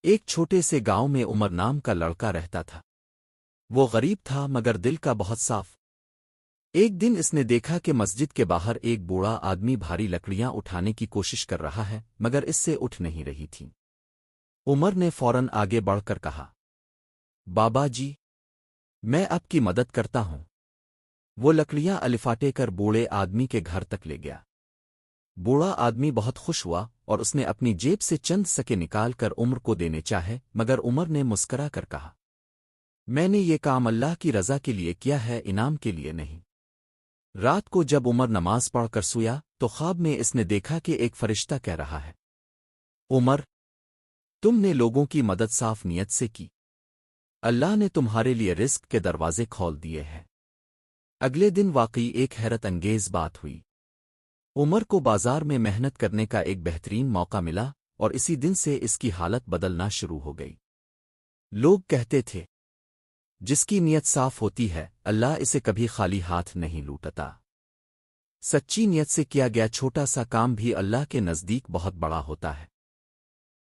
ایک چھوٹے سے گاؤں میں عمر نام کا لڑکا رہتا تھا۔ وہ غریب تھا مگر دل کا بہت صاف۔ ایک دن اس نے دیکھا کہ مسجد کے باہر ایک بوڑھا آدمی بھاری لکڑیاں اٹھانے کی کوشش کر رہا ہے مگر اس سے اٹھ نہیں رہی تھیں۔ عمر نے فوراً آگے بڑھ کر کہا، بابا جی، میں آپ کی مدد کرتا ہوں۔ وہ لکڑیاں الفاٹے کر بوڑھے آدمی کے گھر تک لے گیا۔ بوڑھا آدمی بہت خوش ہوا اور اس نے اپنی جیب سے چند سکے نکال کر عمر کو دینے چاہے مگر عمر نے مسکرا کر کہا، میں نے یہ کام اللہ کی رضا کے لیے کیا ہے، انعام کے لیے نہیں۔ رات کو جب عمر نماز پڑھ کر سویا تو خواب میں اس نے دیکھا کہ ایک فرشتہ کہہ رہا ہے، عمر، تم نے لوگوں کی مدد صاف نیت سے کی، اللہ نے تمہارے لیے رزق کے دروازے کھول دیے ہیں۔ اگلے دن واقعی ایک حیرت انگیز بات ہوئی۔ عمر کو بازار میں محنت کرنے کا ایک بہترین موقع ملا اور اسی دن سے اس کی حالت بدلنا شروع ہو گئی۔ لوگ کہتے تھے، جس کی نیت صاف ہوتی ہے اللہ اسے کبھی خالی ہاتھ نہیں لوٹتا۔ سچی نیت سے کیا گیا چھوٹا سا کام بھی اللہ کے نزدیک بہت بڑا ہوتا ہے۔